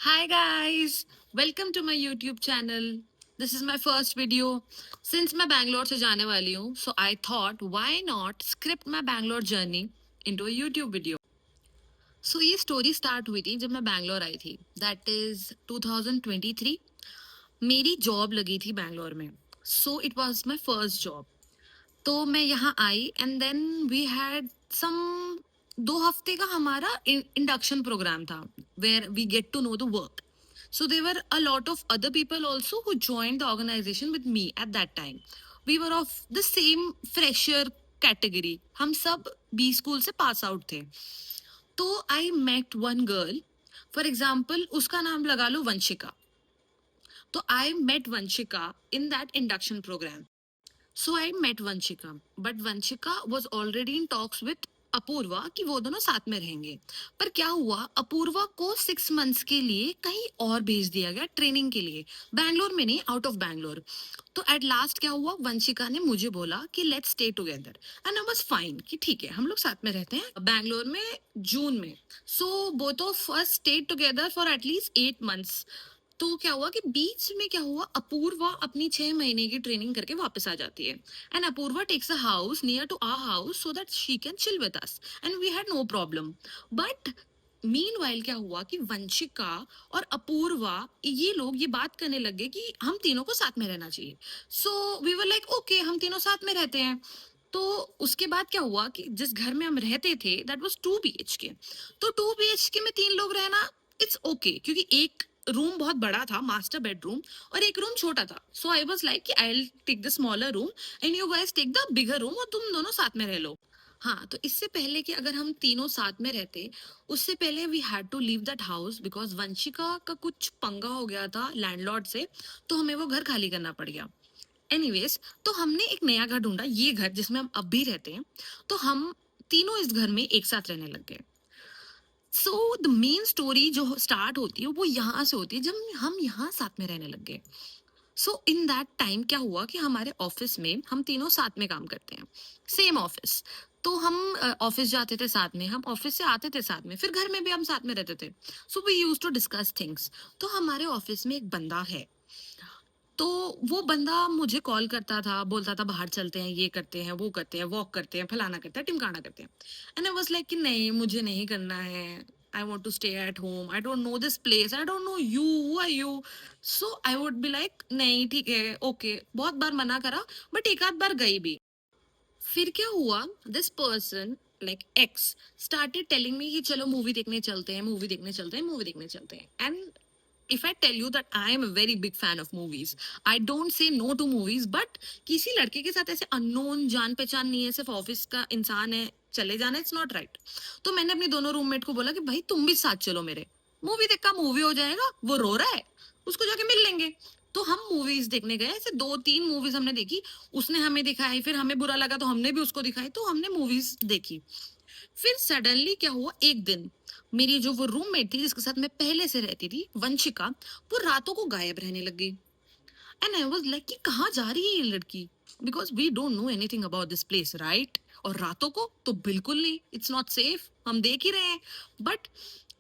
Hi guys, welcome to my YouTube channel. This is my first video. Since मैं बैंगलोर से जाने वाली हूँ, so I thought why not script my Bangalore journey into a YouTube video. So ये story start हुई थी जब मैं बैंगलोर आई थी. That is 2023. मेरी जॉब लगी थी बैंगलोर में. So it was my first job. तो मैं यहाँ आई and then we had some 2 हफ्ते का हमारा इंडक्शन प्रोग्राम था where we get to know the work. So there were a lot of other people also who joined the organization with me at that time. We were of the same fresher category. हम सब B school से पास out थे. तो I met one girl, for example उसका नाम लगा लो वंशिका. तो I met Vanshika in that induction program. So I met Vanshika, but Vanshika was already in talks with Apurva कि वो दोनों साथ में रहेंगे. पर क्या हुआ, अपूर्वा को 6 मंथ्स के लिए कहीं और भेज दिया गया ट्रेनिंग के लिए, बैंगलोर में नहीं, आउट ऑफ बैंगलोर. तो एट लास्ट क्या हुआ, वंशिका ने मुझे बोला कि let's stay together and I was fine कि ठीक है हम लोग साथ में रहते हैं बैंगलोर में जून में. So both of us stayed together for at least 8 months. तो क्या हुआ कि बीच में क्या हुआ, अपूर्वा अपनी 6 महीने की ट्रेनिंग करके वापस आ जाती है and Apurva takes a house near to our house so that she can chill with us and we had no problem. But meanwhile क्या हुआ कि वंशिका और अपूर्वा ये लोग ये बात करने लगे कि हम तीनों को साथ में रहना चाहिए. So we were like okay हम तीनों साथ में रहते हैं. तो उसके बाद क्या हुआ कि जिस घर में हम रहते थे दैट वाज 2 BHK. तो 2 BHK में 3 लोग रहना इट्स ओके क्योंकि एक रूम बहुत बड़ा था, मास्टर बेडरूम, और एक रूम छोटा था. सो आई वाज लाइक कि I will take the smaller room and you guys take the bigger room और तुम दोनों साथ में रह लो. हाँ, तो इससे पहले कि अगर हम तीनों साथ में रहते, उससे पहले we had to leave that house because Vanshika का कुछ पंगा हो गया था लैंडलॉर्ड से, तो हमें वो घर खाली करना पड़ गया. एनीवेज, तो हमने एक नया घर ढूंढा, ये घर जिसमें हम अब भी रहते हैं. तो हम तीनों इस घर में एक साथ रहने लग गए. सो द मेन स्टोरी जो स्टार्ट होती है वो यहाँ से होती है जब हम यहाँ साथ में रहने लग गए. सो इन दैट टाइम क्या हुआ कि हमारे ऑफिस में हम तीनों साथ में काम करते हैं, सेम ऑफिस. तो हम ऑफिस जाते थे साथ में, हम ऑफिस से आते थे साथ में, फिर घर में भी हम साथ में रहते थे. So we used to discuss things. तो हमारे ऑफिस में एक बंदा है, तो वो बंदा मुझे कॉल करता था, बोलता था बाहर चलते हैं, ये करते हैं, वो करते हैं, वॉक करते हैं, फलाना करते हैं, टिमकाना करते हैं. एंड आई वाज लाइक कि नहीं मुझे नहीं करना है, I want to stay at home, I don't know this place, I don't know you, who are you. So I would be like नहीं ठीक है ओके, बहुत बार मना करा बट एक आध बार गई भी. फिर क्या हुआ, this person like x started telling me कि चलो मूवी देखने चलते हैं, मूवी देखने चलते हैं, मूवी देखने चलते हैं. And if I tell you that I am a very big fan of movies, I don't say no to movies, but किसी लड़के के साथ ऐसे अननोन, जान पहचान नहीं है, सिर्फ ऑफिस का इंसान है, चले जाना इट्स नॉट राइट. तो मैंने अपने दोनों रूममेट को बोला कि भाई तुम भी साथ चलो मेरे, मूवी देख का मूवी हो जाएगा, वो रो रहा है उसको जाके मिल लेंगे. तो हम मूवीज देखने गए, ऐसे 2-3 मूवीज हमने देखी, उसने हमें दिखाई, फिर हमें बुरा लगा तो हमने भी उसको दिखाई, तो हमने मूवीज देखी. फिर सडनली क्या हुआ, एक दिन मेरी जो वो रूममेट थी जिसके साथ मैं पहले से रहती थी, वंशिका, वो रातों को गायब रहने लगी. एंड आई वाज लाइक कि कहाँ जा रही है ये लड़की, because we don't know anything about this place right. और रातों को तो बिल्कुल नहीं, इट्स नॉट सेफ, हम देख ही रहे हैं. बट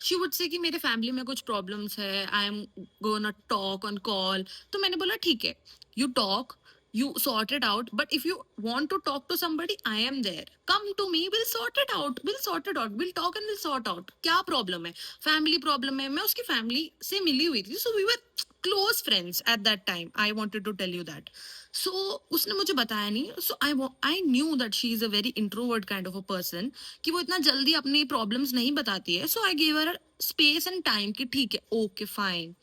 शी वुड से कि मेरे फैमिली में कुछ प्रॉब्लम्स है, I am gonna talk on call. तो मैंने बोला ठीक है, you talk, you sort it out, but if you want to talk to somebody, I am there, come to me, we'll sort it out, we'll sort it out, we'll talk and we'll sort out. क्या problem है, family problem है, मैं उसकी family से मिली हुई थी, so we were close friends at that time, I wanted to tell you that. So उसने मुझे बताया नहीं, so I knew that she is a very introvert kind of a person, कि वो इतना जल्दी अपनी प्रॉब्लम्स नहीं बताती है. So I give her space and time कि ठीक है ओके फाइन.